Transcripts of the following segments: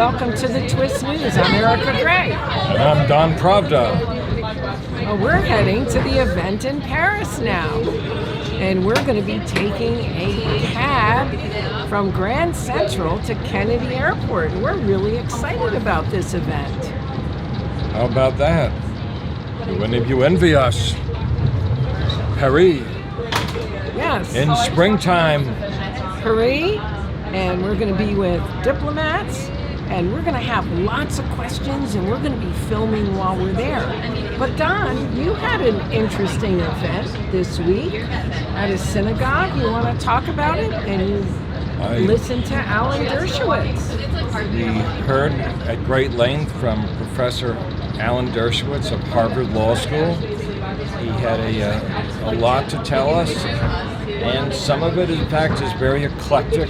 welcome to the Twist News. I'm Erika Gray. And I'm Don Pravda. We're heading to the event in Paris now. And we're going to be taking a cab from Grand Central to Kennedy Airport. We're really excited about this event. How about that? Do any of you envy us? Paris. Yes. In springtime. Paris. And we're going to be with diplomats. And we're going to have lots of questions. And we're going to be filming while we're there. But Don, you had an interesting event this week at a synagogue. You want to talk about it? And you listened to Alan Dershowitz. We heard at great length from Professor Alan Dershowitz of Harvard Law School. He had a lot to tell us, and some of it, in fact, is very eclectic,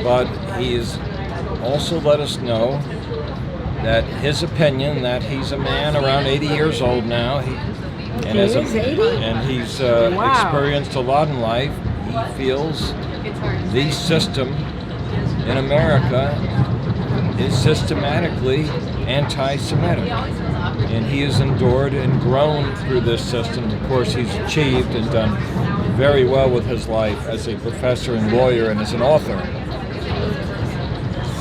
but he's also let us know that his opinion, that he's a man around 80 years old now, and he's experienced a lot in life. He feels the system in America is systematically anti-Semitic, and he has endured and grown through this system. Of course, he's achieved and done very well with his life as a professor and lawyer and as an author.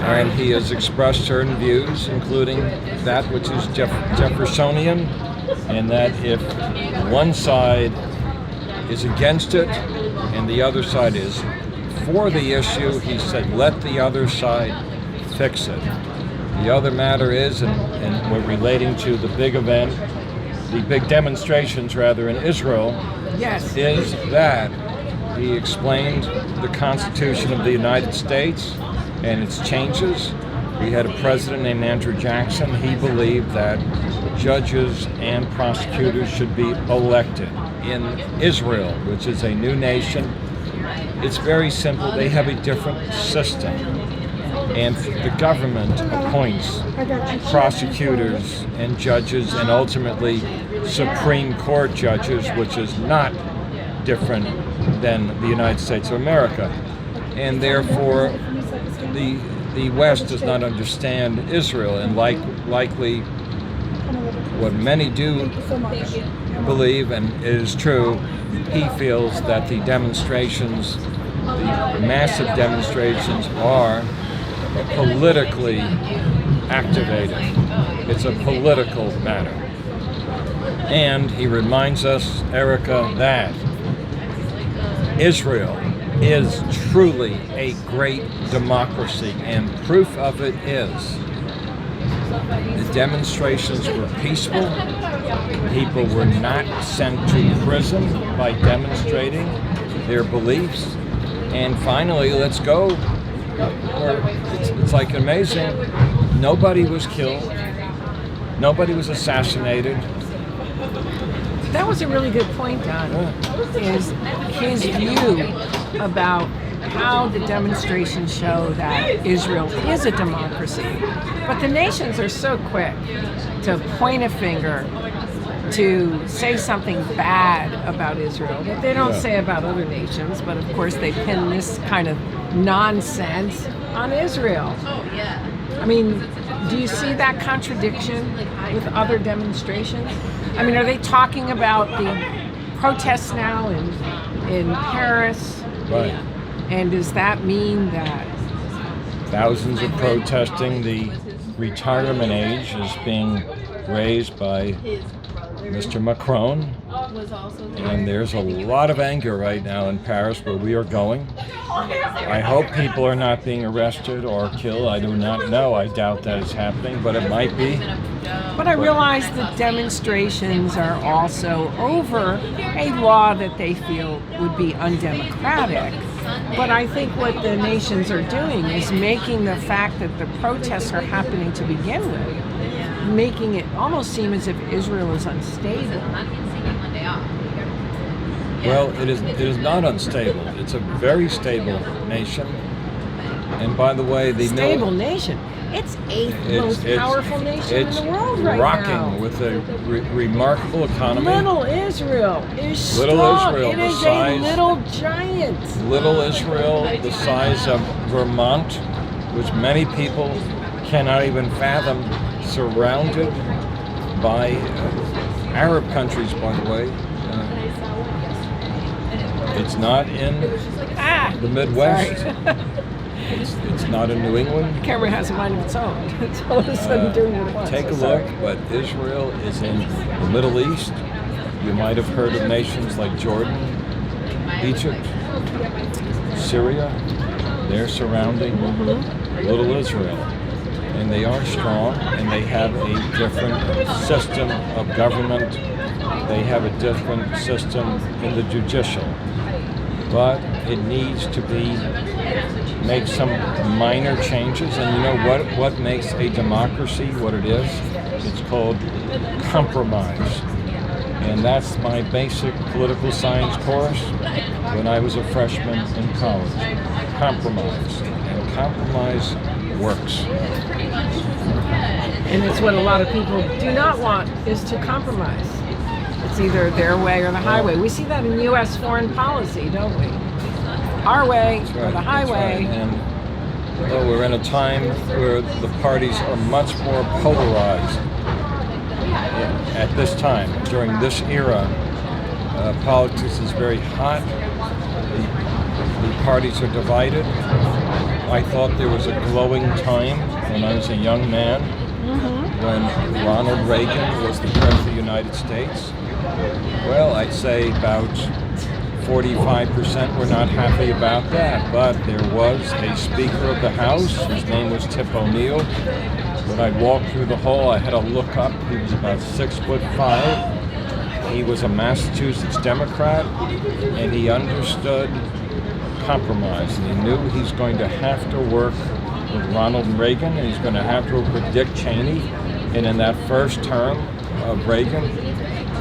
And he has expressed certain views, including that which is Jeffersonian, and that if one side is against it and the other side is for the issue, he said, let the other side fix it. The other matter is, and we're relating to the big event, the big demonstrations rather in Israel, yes, is that he explained the Constitution of the United States and its changes. We had a president named Andrew Jackson. He believed that judges and prosecutors should be elected. In Israel, which is a new nation, it's very simple. They have a different system. And the government appoints prosecutors and judges and ultimately Supreme Court judges, which is not different than the United States of America. And therefore, the West does not understand Israel, and likely what many do believe, and it is true, he feels that the demonstrations, the massive demonstrations, are politically activated. It's a political matter. And he reminds us, Erika, that Israel is truly a great democracy, and proof of it is the demonstrations were peaceful. People were not sent to prison by demonstrating their beliefs. And finally, let's go. It's like amazing. Nobody was killed. Nobody was assassinated. That was a really good point, Don, is his view about how the demonstrations show that Israel is a democracy. But the nations are so quick to point a finger, to say something bad about Israel that they don't say about other nations, but of course they pin this kind of nonsense on Israel. I mean, do you see that contradiction with other demonstrations? I mean, are they talking about the protests now in Paris? Right. And does that mean that thousands are protesting? The retirement age is being raised by Mr. Macron, and there's a lot of anger right now in Paris where we are going. I hope people are not being arrested or killed. I do not know. I doubt that is happening, but it might be. But I realize that demonstrations are also over a law that they feel would be undemocratic. But I think what the nations are doing is making the fact that the protests are happening to begin with, making it almost seem as if Israel is unstable. Well, it is not unstable. It's a very stable nation. And by the way, the stable nation. It's eighth most powerful nation in the world right now. Rocking with a remarkable economy. Little Israel is strong. Little Israel, it is a little giant. Little Israel, the size of Vermont, which many people cannot even fathom, surrounded by Arab countries, by the way. It's not in the Midwest. It's not in New England. The camera has a mind of its own. It's all of a sudden doing what it wants. Take a look, but Israel is in the Middle East. You might have heard of nations like Jordan, Egypt, Syria. They're surrounding little Israel. And they are strong, and they have a different system of government. They have a different system in the judicial. But it needs to make some minor changes. And you know what makes a democracy what it is? It's called compromise. And that's my basic political science course when I was a freshman in college. Compromise. And compromise works. And it's what a lot of people do not want, is to compromise. It's either their way or the highway. We see that in U.S. foreign policy, don't we? Our way or the highway. Right. And we're in a time where the parties are much more polarized. At this time, during this era, politics is very hot. The parties are divided. I thought there was a glowing time when I was a young man, when Ronald Reagan was the President of the United States. Well, I'd say about 45% were not happy about that, but there was a Speaker of the House. His name was Tip O'Neill. When I'd walk through the hall, I had to look up. He was about 6'5". He was a Massachusetts Democrat, and he understood compromise. And he knew he's going to have to work with Ronald Reagan, and he's going to have to work with Dick Cheney. And in that first term of Reagan,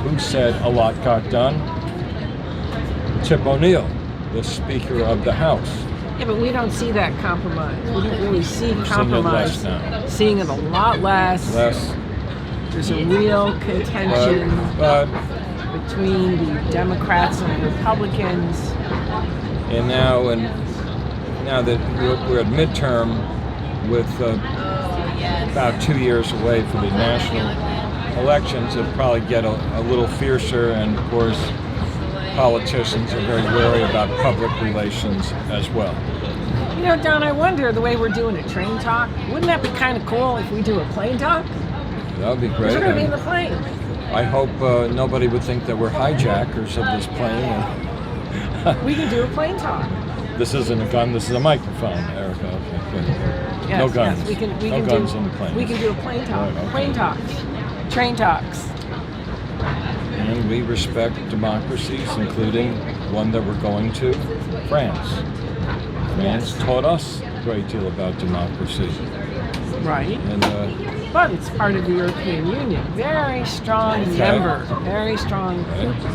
who said a lot got done? Tip O'Neill, the Speaker of the House. Yeah, but we don't see that compromise. We don't really see compromise. Seeing it less now. Seeing it a lot less. There's a real contention between the Democrats and the Republicans. And now that we're at midterm, with about 2 years away from the national elections, it'll probably get a little fiercer, and of course politicians are very wary about public relations as well. You know, Don, I wonder, the way we're doing a train talk, wouldn't that be kind of cool if we do a plane talk? That would be great. We're going to be in the plane. I hope nobody would think that we're hijackers of this plane. We can do a plane talk. This isn't a gun, this is a microphone, Erika. Okay, good. Yes, no guns. Yes, we can guns in the plane. We can do a plane talk. Right, okay. Plane talks. Train talks. And we respect democracies, including one that we're going to, France. France taught us a great deal about democracy. Right. And, but it's part of the European Union. Very strong member. Very strong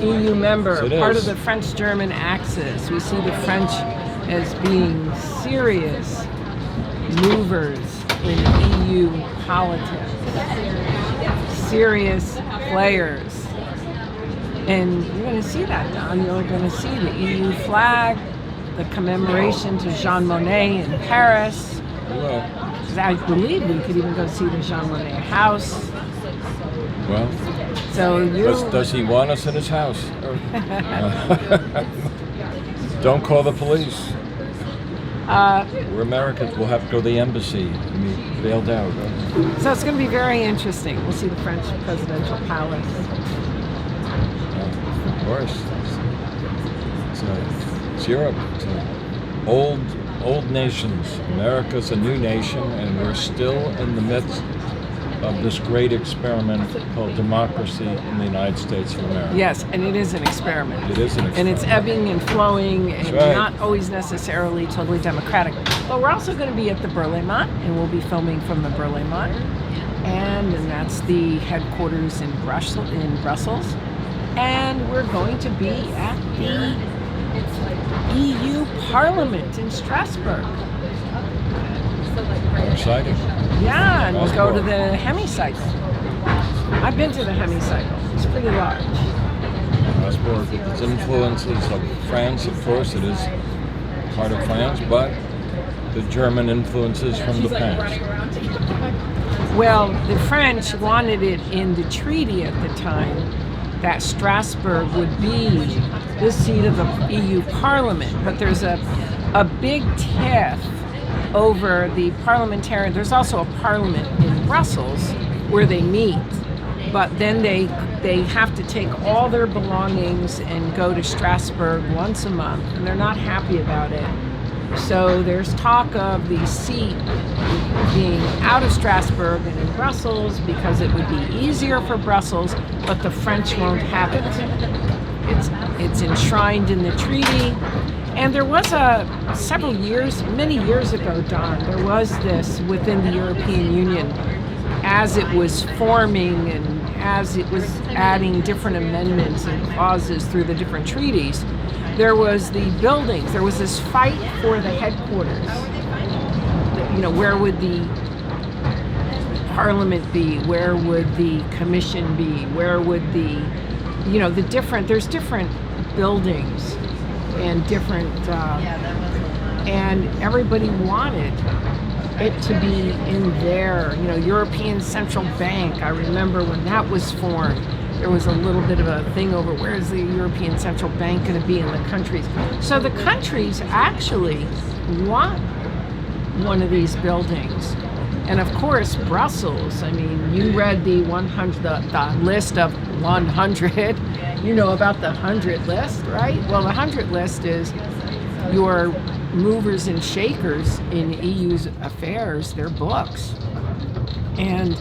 EU member. Yes, part of the French-German axis. We see the French as being serious movers in EU politics. Serious players. And you're going to see that, Don. You're going to see the EU flag, the commemoration to Jean Monnet in Paris. well, I believe we could even go see the Jean Monnet house. well, So does he want us in his house? Don't call the police. We're Americans. We'll have to go to the embassy and be bailed out. So it's going to be very interesting. We'll see the French presidential palace. Of course. It's Europe. It's old nations. America's a new nation, and we're still in the midst of this great experiment called democracy in the United States of America. Yes, and it is an experiment. It is an experiment. And it's ebbing and flowing, and right. not always necessarily totally democratic. But we're also going to be at the Berlaymont, and we'll be filming from the Berlaymont. And that's the headquarters in Brussels. And we're going to be at the EU Parliament in Strasbourg. Exciting. Yeah, and we'll go to the hemicycle. I've been to the hemicycle. It's pretty large. Strasbourg, with its influences of France, of course, it is part of France, but the German influences from the past? Well, the French wanted it in the treaty at the time that Strasbourg would be the seat of the EU Parliament, but there's a big tiff over the parliamentarian. There's also a parliament in Brussels where they meet, but then they have to take all their belongings and go to Strasbourg once a month, and they're not happy about it. So there's talk of the seat being out of Strasbourg and in Brussels because it would be easier for Brussels, but the French won't have it. It's enshrined in the treaty. And there was many years ago, Don, there was this within the European Union as it was forming and as it was adding different amendments and clauses through the different treaties. There was the buildings. There was this fight for the headquarters. Where would the Parliament be? Where would the Commission be? Where would there's different buildings and different, and everybody wanted it to be in there. European Central Bank. I remember when that was formed. There was a little bit of a thing over where is the European Central Bank going to be in the countries. So the countries actually want one of these buildings. And of course, Brussels, you read the 100, the list of 100. You know about the 100 list, right? Well, the 100 list is your movers and shakers in EU's affairs, their books. And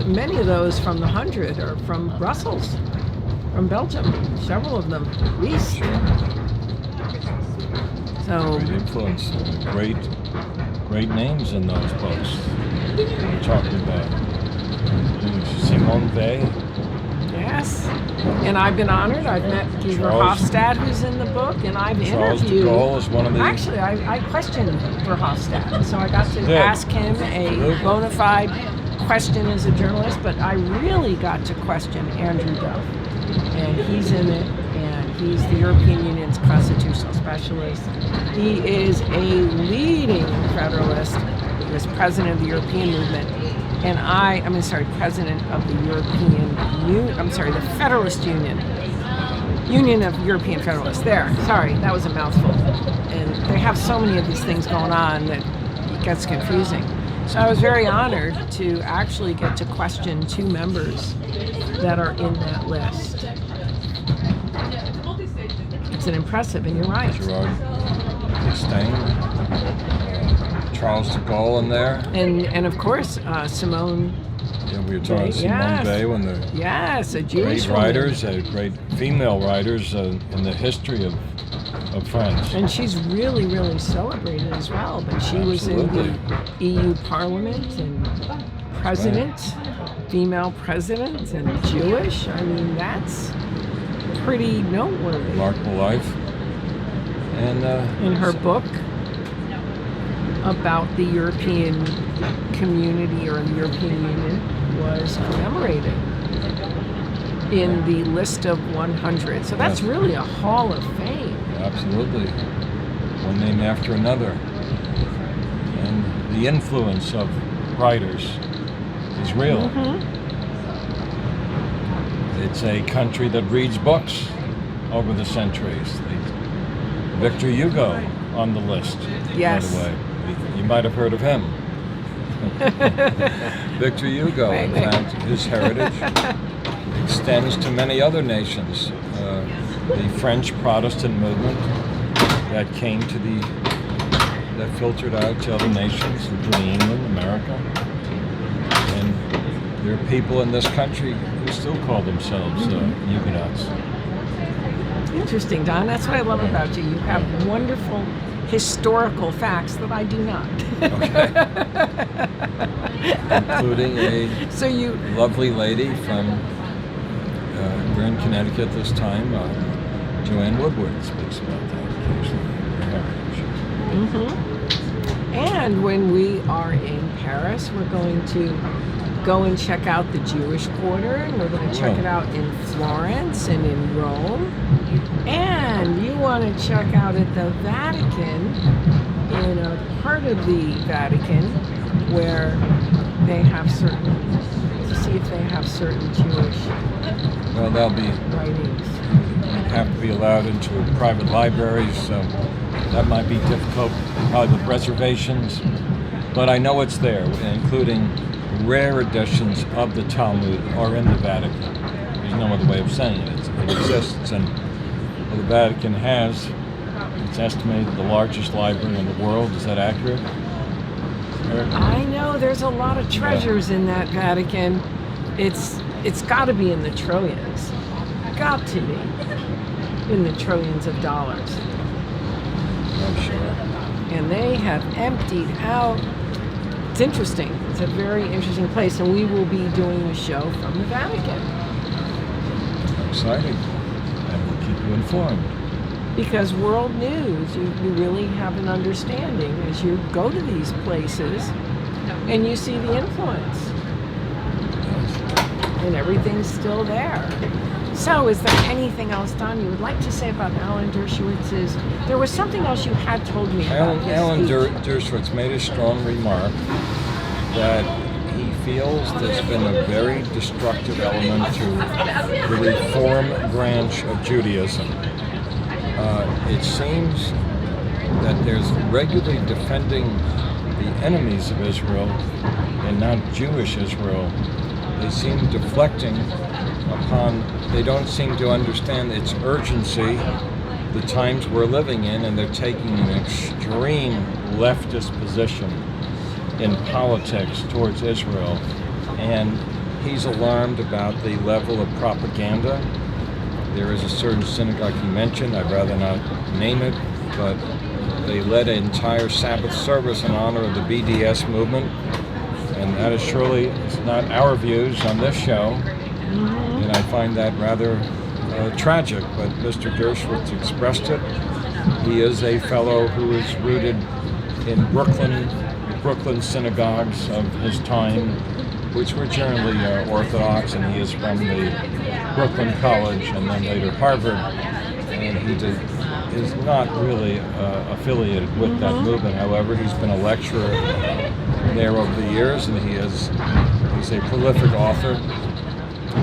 many of those from the 100 are from Brussels, from Belgium, several of them at least. So great influence, great names in those books. We're talking about Simone Weil. Yes, and I've been honored. I've met Guy Verhofstadt, who's in the book, and I've Charles interviewed. de Gaulle is one of the. Actually, I questioned Verhofstadt, so I got to ask him a bona fide question as a journalist, but I really got to question Andrew Duff, and he's in it, and he's the European Union's constitutional specialist. He is a leading federalist. He was president of the European movement, and president of the the Federalist Union of European Federalists. That was a mouthful, and they have so many of these things going on that it gets confusing. So I was very honored to actually get to question two members that are in that list. It's an impressive, and you're right. Gerard D'Estaing, Charles de Gaulle in there. And of course, Simone. Yeah, we were talking Simone Weil, one of the a Jewish great writers, great female writers in the history of France. And she's really, really celebrated as well. But she was in the EU Parliament and president, female president, and Jewish. That's pretty noteworthy. Remarkable life. And in her book about the European community or the European Union was commemorated in the list of 100. So that's really a hall of fame. Absolutely. One name after another. And the influence of writers is real. Mm-hmm. It's a country that reads books over the centuries. Victor Hugo on the list, yes. By the way. You might have heard of him. Victor Hugo, in fact, his heritage extends to many other nations. The French Protestant movement that filtered out to other nations, including England, America. And there are people in this country who still call themselves Huguenots. Interesting, Don. That's what I love about you. You have wonderful historical facts that I do not. Okay. Including a lovely lady from, we're in Connecticut this time, Joanne Woodward speaks about that occasionally. Mm-hmm. And when we are in Paris, we're going to go and check out the Jewish Quarter, and we're going to check it out in Florence and in Rome. And you want to check out at the Vatican in a part of the Vatican where they have certain, to see if they have certain Jewish Well, they'll be writings. have to be allowed into private libraries, so that might be difficult, probably with reservations. But I know it's there, including rare editions of the Talmud are in the Vatican. There's no other way of saying it. It exists, and the Vatican has, it's estimated, the largest library in the world. Is that accurate, Erika? I know there's a lot of treasures in that Vatican. It's got to be in the trillions. Got to be in the trillions of dollars. I'm sure. And they have emptied out. It's interesting. It's a very interesting place, and we will be doing a show from the Vatican. Exciting. And we'll keep you informed. Because world news, you really have an understanding as you go to these places and you see the influence. And everything's still there. So is there anything else, Don, you would like to say about Alan Dershowitz's? There was something else you had told me about. Alan Dershowitz made a strong remark that he feels there's been a very destructive element to the Reform branch of Judaism. It seems that there's regularly defending the enemies of Israel and not Jewish Israel. They seem deflecting upon, they don't seem to understand its urgency, the times we're living in, and they're taking an extreme leftist position in politics towards Israel. And he's alarmed about the level of propaganda. There is a certain synagogue he mentioned, I'd rather not name it, but they led an entire Sabbath service in honor of the BDS movement. And that is surely it's not our views on this show. And I find that rather tragic, but Mr. Dershowitz expressed it. He is a fellow who is rooted in Brooklyn synagogues of his time, which were generally Orthodox, and he is from the Brooklyn College and then later Harvard, and he is not really affiliated with that movement. However, he's been a lecturer there over the years, and he's a prolific author.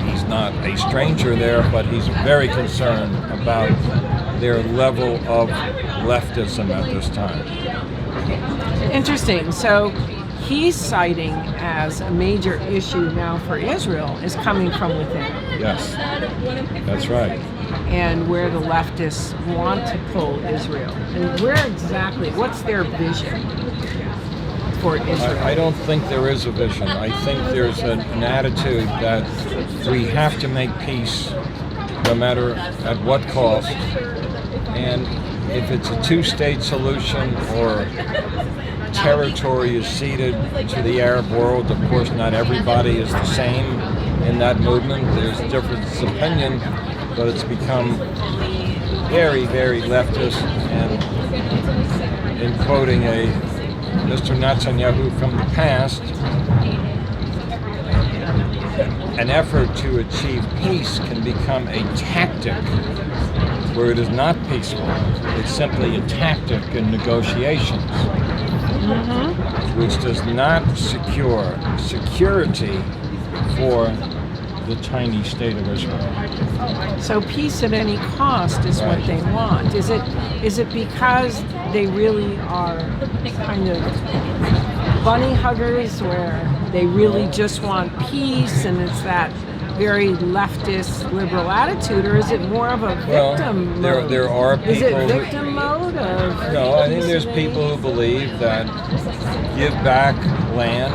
He's not a stranger there, but he's very concerned about their level of leftism at this time. Interesting. So he's citing as a major issue now for Israel is coming from within. Yes, that's right. And where the leftists want to pull Israel. And where exactly, what's their vision for Israel? I don't think there is a vision. I think there's an attitude that we have to make peace no matter at what cost. And if it's a two-state solution or territory is ceded to the Arab world, of course not everybody is the same in that movement. There's difference of opinion, but it's become very, very leftist, and in quoting a Mr. Netanyahu from the past, an effort to achieve peace can become a tactic where it is not peaceful. It's simply a tactic in negotiations, which does not secure security for the tiny state of Israel. So peace at any cost is what they want. Is it because they really are kind of bunny huggers where they really just want peace and it's that very leftist liberal attitude, or is it more of a victim mode? There are people. Is it victim mode of? No, I think there's people who believe that give back land,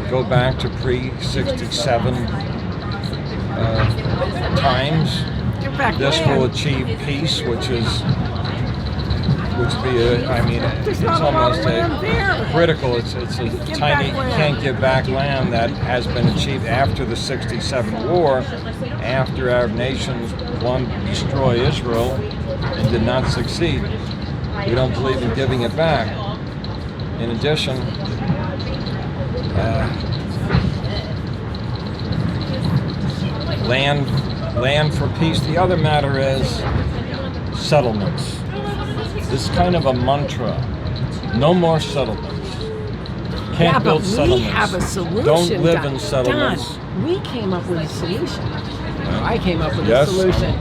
go back to pre-67 times. This will achieve peace, which be it's almost critical. It's a tiny, can't give back land that has been achieved after the 67 war, after Arab nations wanted to destroy Israel and did not succeed. We don't believe in giving it back. In addition, land for peace. The other matter is settlements. This kind of a mantra. No more settlements. Can't build but settlements. we have a solution. Don't live Don. in settlements. Don, we came up with a solution. I came up with Yes. a solution.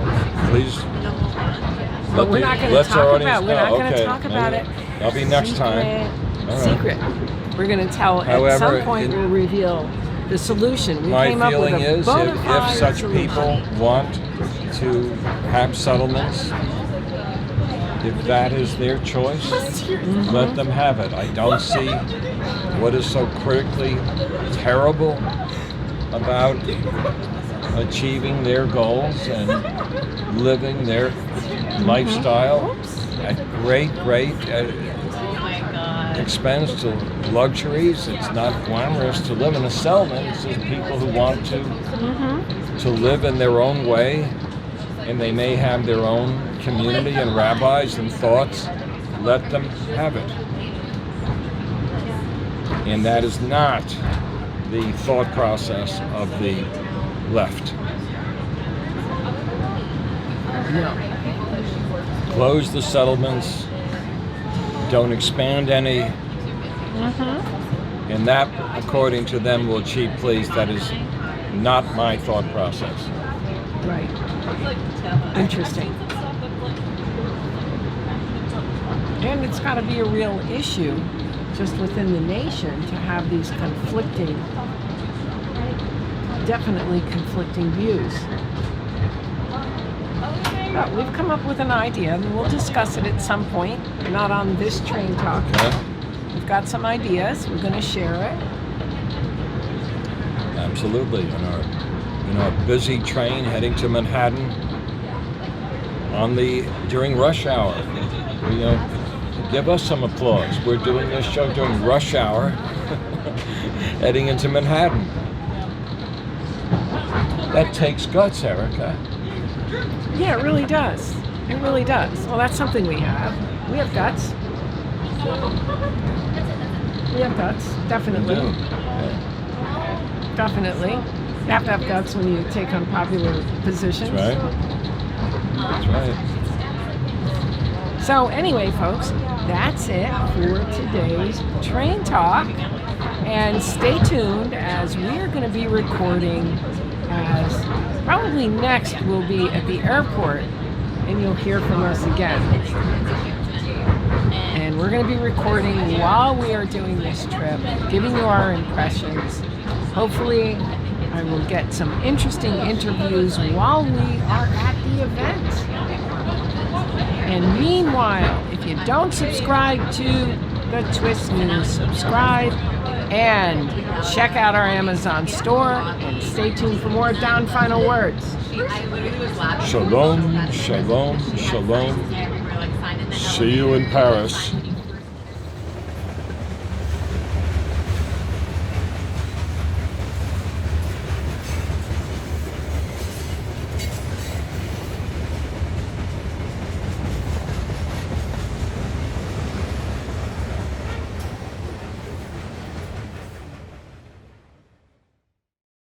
Please. But we're not going to talk about. We're not going to talk about it. That'll be next time. All right. Secret. We're going to tell. However, at some point, we'll reveal the solution. We My came up feeling with a is bona if fide such solution. people want to have settlements, if that is their choice, let them have it. I don't see what is so critically terrible about achieving their goals and living their lifestyle at great expense to luxuries. It's not glamorous to live in a settlement. It's just people who want to live in their own way, and they may have their own community and rabbis and thoughts. Let them have it. And that is not the thought process of the left. No. Close the settlements, don't expand any, and that, according to them, will achieve peace. That is not my thought process. Right. Interesting. And it's got to be a real issue just within the nation to have these definitely conflicting views. But we've come up with an idea, and we'll discuss it at some point, not on this train talk. Okay? We've got some ideas. We're going to share it. Absolutely. In our busy train heading to Manhattan during rush hour. Give us some applause. We're doing this show during rush hour, heading into Manhattan. That takes guts, Erika. Yeah, it really does. It really does. Well, that's something we have. We have guts. We have guts, definitely. We do. Yeah. Definitely. You have to have guts when you take unpopular positions. That's right. That's right. So anyway, folks, that's it for today's Train Talk. And stay tuned as we are going to be recording as probably next we'll be at the airport and you'll hear from us again. And we're going to be recording while we are doing this trip, giving you our impressions. Hopefully I will get some interesting interviews while we are at the event. And meanwhile, if you don't subscribe to The Twist News, subscribe and check out our Amazon store and stay tuned for more Don final words. Shalom, shalom, shalom. See you in Paris.